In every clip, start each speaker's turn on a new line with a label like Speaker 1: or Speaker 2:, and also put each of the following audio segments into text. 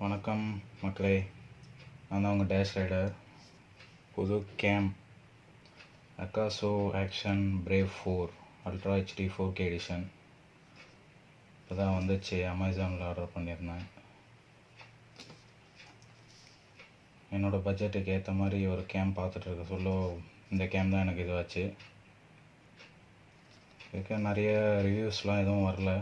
Speaker 1: வணக்கம் மக்களே, நான் தான் உங்கள் டேஷ் ரைடர். புது cam AKASO action Brave 4 ultra HD 4K edition இப்போ தான் வந்துச்சு. அமேசானில் ஆர்டர் பண்ணியிருந்தேன். என்னோடய பட்ஜெட்டுக்கு ஏற்ற மாதிரி ஒரு கேம் பார்த்துட்ருக்க சொல்ல இந்த கேம் தான் எனக்கு இதுவாச்சு. இதுக்கு நிறைய ரிவ்யூஸ்லாம் எதுவும் வரல,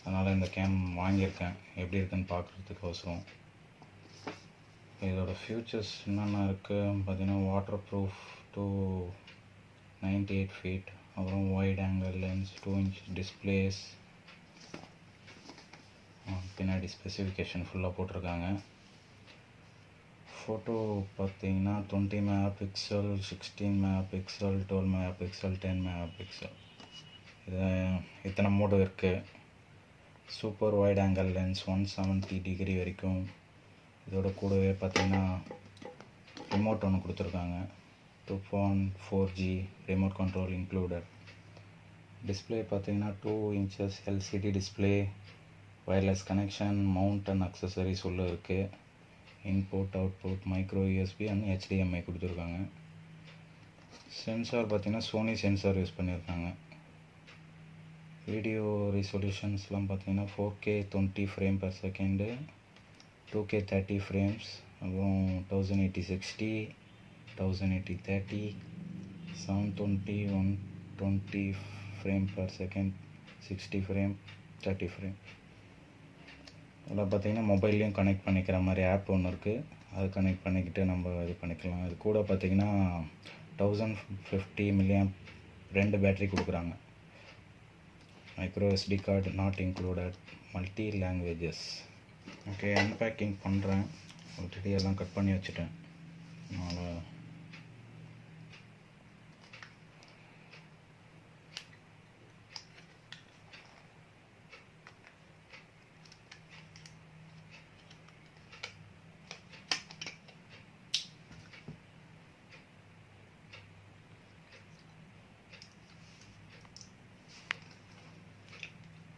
Speaker 1: அதனால் இந்த கேம் வாங்கியிருக்கேன். எப்படி இருக்குன்னு பார்க்குறதுக்கோசரம். இதோட ஃபியூச்சர்ஸ் என்னென்ன இருக்குது பார்த்தீங்கன்னா, வாட்டர் ப்ரூஃப் டு 98 feet, அப்புறம் wide angle lens, 2 inch displays, பின்னாடி ஸ்பெசிஃபிகேஷன் ஃபுல்லாக போட்டிருக்காங்க. ஃபோட்டோ பார்த்தீங்கன்னா 20 MP, 16 MP, 12 MP, 10 MP. இத்தனை மோடு இருக்குது. Super wide angle lens 170 degree வரைக்கும். இதோட கூடவே பார்த்தீங்கன்னா ரிமோட் ஒன்று கொடுத்துருக்காங்க. 2.4G remote control included. Display பார்த்தீங்கன்னா 2 inches LCD display, wireless connection, mount and accessories உள்ள இருக்குது. Input output micro USB and HDMI கொடுத்துருக்காங்க. சென்சார் பார்த்தீங்கன்னா சோனி சென்சார் யூஸ் பண்ணியிருக்காங்க. வீடியோ ரெசல்யூஷன்ஸ்லாம் பார்த்தீங்கன்னா 4K 20 frame/second, 2K 30 frames, அப்புறம் 1080 60, 1080 30, 720 120 frame/second, 60 frame, 30 frame. அதில் பார்த்தீங்கன்னா மொபைல்லையும் கனெக்ட் பண்ணிக்கிற மாதிரி ஆப் ஒன்று இருக்குது. அது கனெக்ட் பண்ணிக்கிட்டு நம்ம இது பண்ணிக்கலாம். இது கூட பார்த்தீங்கன்னா 1050 mAh 2 பேட்டரி கொடுக்குறாங்க. Micro SD card not included. Multi languages. Okay, unpacking பண்ணுறேன். ஆல்ரெடி எல்லாம் கட் பண்ணி வச்சுட்டேன். அதனால்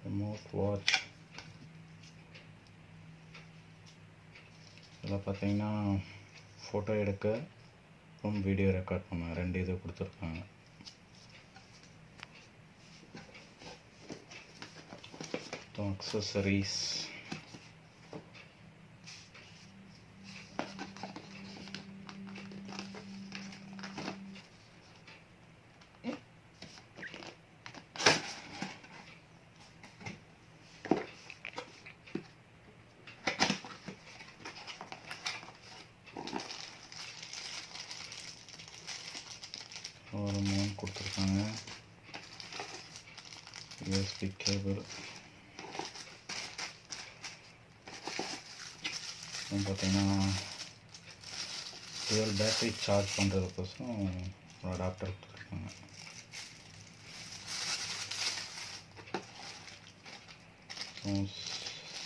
Speaker 1: ரிமோட் வாட்ச். இதில் பார்த்தீங்கன்னா ஃபோட்டோ எடுக்க அப்புறம் வீடியோ ரெக்கார்ட் பண்ண 2 இது கொடுத்துருக்காங்க. அக்சசரிஸ் ஒரு மவுண்ட் கொடுத்துருக்காங்க. USB கேபிள் பார்த்தீங்கன்னா டுவெல் பேட்டரி சார்ஜ் பண்ணுறதுக்கோசரம் ஒரு அடாப்டர் கொடுத்துருக்காங்க.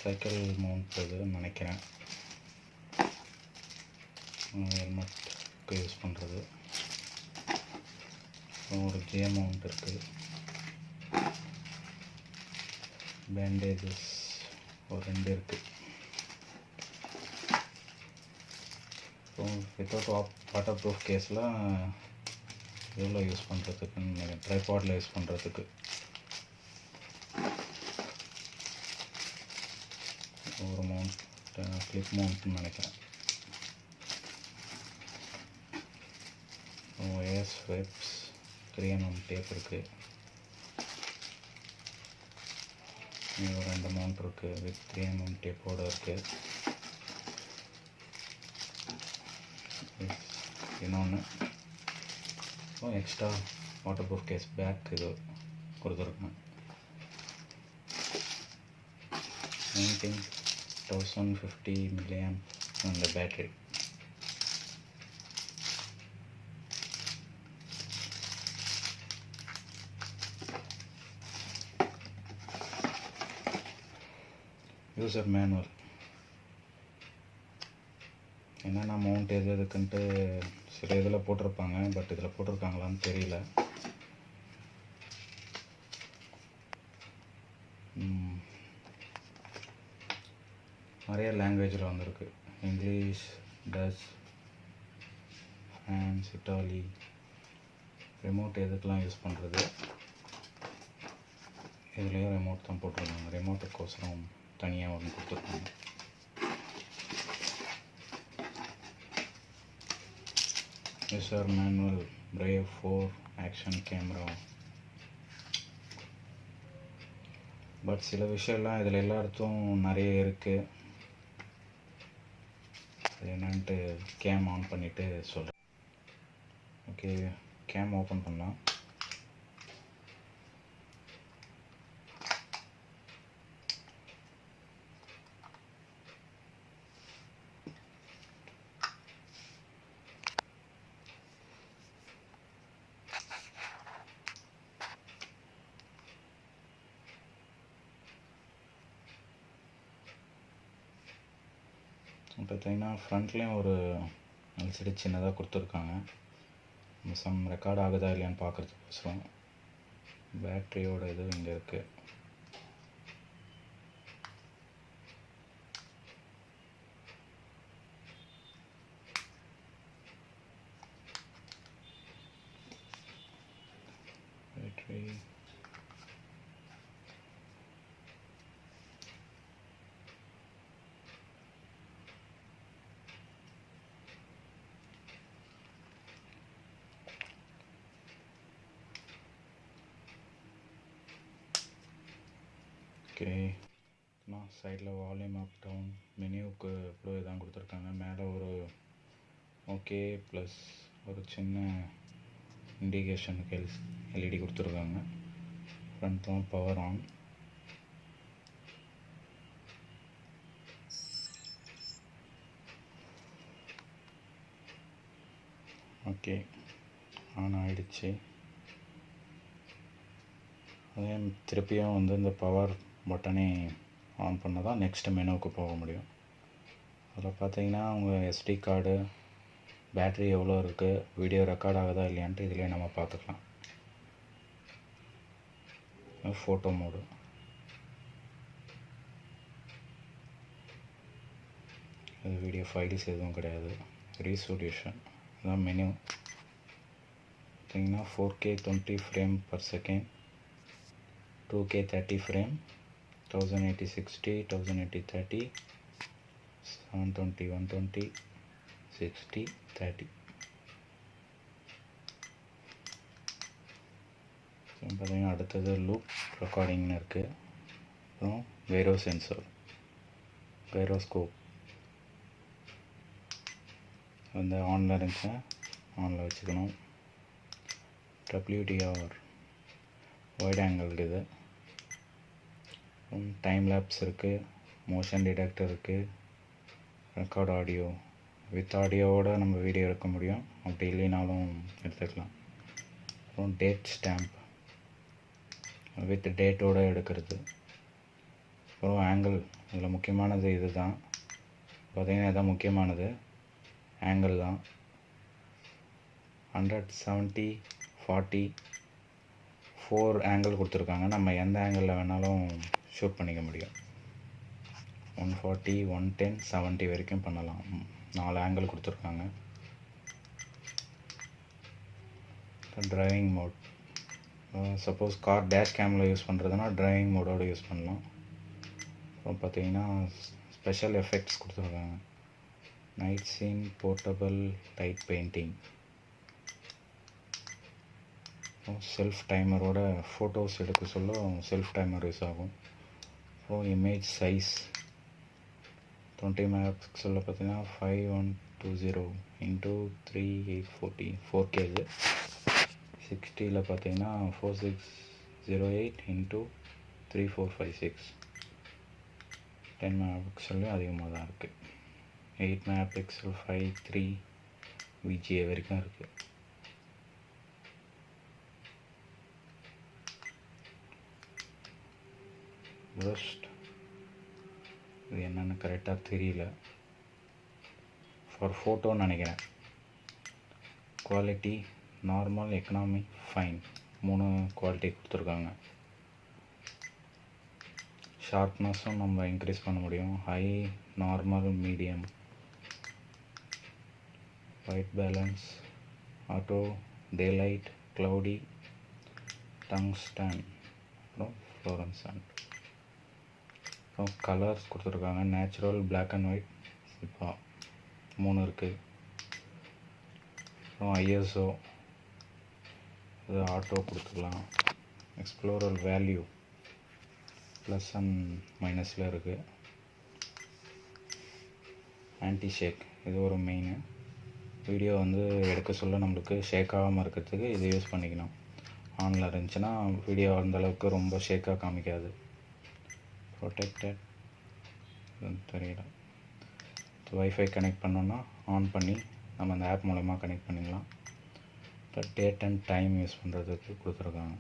Speaker 1: சைக்கிள் மவுண்ட் இதுன்னு நினைக்கிறேன். ஹெல்மெட்டுக்கு யூஸ் பண்ணுறது. ஒரு ஜே மவுண்ட் இருக்குது. பேண்டேஜஸ் ஒரு 2 இருக்குது. அப்புறம் வித்தவுட் வாட்டர் ப்ரூஃப் கேஸ்லாம் எவ்வளோ யூஸ் பண்ணுறதுக்குன்னு ட்ரைபாடில் யூஸ் பண்ணுறதுக்கு ஒரு மவுண்ட், கிளிப் மவுண்ட்னு நினைக்கிறேன். ஒயர்ஸ் வெப்ஸ் 3 mm டேப் இருக்குது. இங்கே ஒரு 2 மவுண்ட் இருக்குது வித் 3 mm டேப்போடு இருக்குது. இன்னொன்று extra waterproof case back இது கொடுத்துருக்கேன். 1050 mAh அந்த பேட்டரி. யூசர் மேனுவல் என்னென்ன மவுண்ட் எது எதுக்குன்ட்டு சில இதில் போட்டிருப்பாங்க, பட் இதில் போட்டிருக்காங்களான்னு தெரியல. நிறைய லாங்குவேஜில் வந்திருக்கு. English, Dutch, France, Italy. Remote எதுக்கெலாம் யூஸ் பண்ணுறது, இதுலேயும் ரிமோட் தான் போட்டிருக்காங்க. ரிமோட்டுக்கோசரம் தனியாக ஒன்று கொடுத்துருக்காங்க. User manual, Brave 4 action camera. But சில விஷயம்லாம் இதில் எல்லாத்தும் நிறைய இருக்குது. அது என்னன்ட்டு கேம் ஆன் பண்ணிவிட்டு சொல்கிறேன். ஓகே, கேம் ஓப்பன் பண்ணலாம். பார்த்தீங்கன்னா ஃப்ரண்ட்லேயும் ஒரு எல்சிடி சின்னதாக கொடுத்துருக்காங்க. சம் ரெக்கார்ட் ஆகுதா இல்லையான்னு பார்க்குறதுக்கோசரம். பேட்ரியோட இது இங்கே இருக்குது. Battery okay. சைடில் வால்யூம் அப் டவுன் மெனுவுக்கு இப்போ இதான் கொடுத்துருக்காங்க. மேலே ஒரு ஓகே ப்ளஸ் ஒரு சின்ன இண்டிகேஷனுக்கு எல்இடி கொடுத்துருக்காங்க. ஃப்ரண்ட்லாம் பவர் ஆன். ஓகே, ஆன் ஆகிடுச்சு. அதே திருப்பியும் வந்து இந்த பவர் பட்டனை ஆன் பண்ணால் தான் நெக்ஸ்ட் மெனுவுக்கு போக முடியும். அதில் பார்த்தீங்கன்னா உங்கள் எஸ்டி கார்டு, பேட்ரி எவ்வளோ இருக்குது, வீடியோ ரெக்கார்ட் ஆகுதா இல்லையான்ட்டு இதிலே நம்ம பார்த்துக்கலாம். ஃபோட்டோ மோடு, இது வீடியோ ஃபைல்ஸ் எதுவும் கிடையாது. ரீசொல்யூஷன், இதுதான் மெனு. பார்த்தீங்கன்னா 4K 20 frame per second, 2K 30 frame, 1080 60, 1080 30, 720 120, 60 30. பார்த்தீங்கன்னா அடுத்தது லூப் ரெக்கார்டிங்னு இருக்குது. அப்புறம் கைரோ சென்சார், கைரோஸ்கோப் வந்து ஆனில் இருந்துச்சுன்னா ஆனில் வச்சுக்கணும். WDR வைட் ஆங்கிள் இது. டைம் லேப்ஸ் இருக்குது, மோஷன் டிடெக்டர் இருக்குது, ரெக்கார்ட் ஆடியோ. வித் ஆடியோவோட நம்ம வீடியோ எடுக்க முடியும், அப்படி இல்லைனாலும் எடுத்துக்கலாம். அப்புறம் டேட் ஸ்டாம்ப், வித் டேட்டோடு எடுக்கிறது. அப்புறம் ஆங்கிள், இதில் முக்கியமானது இது தான். பார்த்திங்கன்னா இதுதான் முக்கியமானது, ஆங்கிள் தான். 170 40 4 ஆங்கிள் கொடுத்துருக்காங்க. நம்ம எந்த ஆங்கிளில் வேணாலும் ஷூட் பண்ணிக்க முடியும். 140 110 70 வரைக்கும் பண்ணலாம். 4 ஆங்கிள் கொடுத்துருக்காங்க. Driving mode, suppose car dash கேமில் யூஸ் பண்ணுறதுனா டிரைவிங் மோடோடு யூஸ் பண்ணலாம். அப்புறம் பார்த்தீங்கன்னா ஸ்பெஷல் எஃபெக்ட்ஸ் கொடுத்துருக்காங்க. Night scene, portable light painting, self டைமரோட ஃபோட்டோஸ் எடுக்க சொல்ல செல்ஃப் டைமர் யூஸ் ஆகும். அப்புறம் இமேஜ் சைஸ் 20 மெகாபிக்சலில் பார்த்தீங்கன்னா 5120 × 3840 4K. 60ல் பார்த்தீங்கன்னா 4608 × 3456. 10 மெகாபிக்சல்லையும் அதிகமாக தான் இருக்குது. 8 மெகாபிக்சல் 53 VGA வரைக்கும் இருக்குது. burst, இது என்னென்னு கரெக்டாக தெரியல. ஃபார் ஃபோட்டோன்னு நினைக்கிறேன். Quality normal, economy, fine, 3 quality கொடுத்துருக்காங்க. ஷார்ப்னஸும் நம்ம இன்க்ரீஸ் பண்ண முடியும். High normal, medium, white balance, auto, daylight, cloudy, tungsten, அப்புறம் fluorescent. அப்புறம் கலர்ஸ் கொடுத்துருக்காங்க. நேச்சுரல், பிளாக் அண்ட் ஒயிட், இப்போ 3 இருக்குது. அப்புறம் ஐஎஸ்ஓ, இது ஆட்டோ கொடுத்துக்கலாம். எக்ஸ்ப்ளோரர் வேல்யூ ப்ளஸ் அண்ட் மைனஸில் இருக்குது. ஆன்டி ஷேக், இது ஒரு மெயின். வீடியோ வந்து எடுக்க சொல்ல நம்மளுக்கு ஷேக் ஆகாமல் இருக்கிறதுக்கு இது யூஸ் பண்ணிக்கணும். ஆனில் இருந்துச்சுன்னா வீடியோ அந்தளவுக்கு ரொம்ப ஷேக்காக காமிக்காது. ப்ரொடெக்டட் தெரியல. வைஃபை கனெக்ட் பண்ணோன்னா ஆன் பண்ணி நம்ம அந்த ஆப் மூலமா கனெக்ட் பண்ணிக்கலாம். இப்போ டேட் அண்ட் டைம் யூஸ் பண்ணுறதுக்கு கொடுத்துருக்காங்க.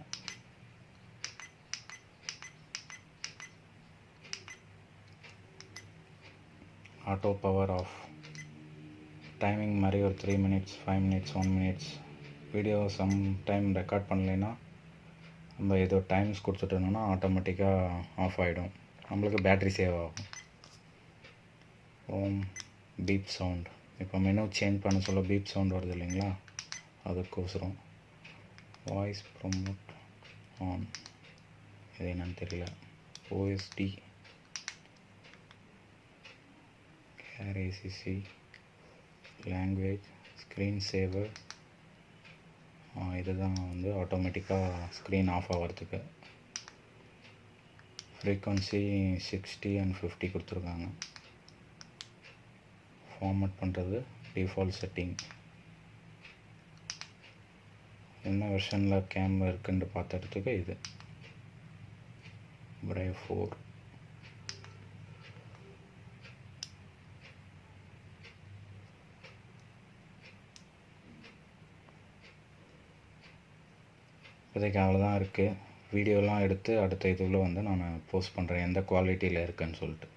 Speaker 1: ஆட்டோ பவர் ஆஃப், டைமிங் மாதிரி ஒரு 3 minutes, 5 minutes, 1 minutes. Video some time record பண்ணலைன்னா நம்ம ஏதோ டைம்ஸ் கொடுத்துட்டோம்னா ஆட்டோமேட்டிக்காக ஆஃப் ஆகிடும். நம்மளுக்கு பேட்ரி சேவ் ஆகும். பீப் சவுண்ட், இப்போ மெனு சேஞ்ச் பண்ண சொல்ல பீப் சவுண்ட் வருது இல்லைங்களா, அதுக்கோசரம். வாய்ஸ் ப்ரொமோட் ஆன், இது என்னன்னு தெரியல. OSD, car ACC, language, screen saver. இதுதான் வந்து ஆட்டோமேட்டிக்காக ஸ்க்ரீன் ஆஃப் ஆகிறதுக்கு. ஃப்ரீக்வன்சி 60 and 50 கொடுத்துருக்காங்க. ஃபார்மேட் பண்ணுறது டிஃபால்ட் செட்டிங். என்ன வெர்ஷனில் கேமரா இருக்குன்னு பார்த்துறதுக்கு இது Brave 4. இப்போதைக்கு அவ்வளோதான் இருக்குது. வீடியோலாம் எடுத்து அடுத்த இதில் வந்து நான் போஸ்ட் பண்ணுறேன் எந்த குவாலிட்டியில் இருக்குன்னு சொல்லிட்டு.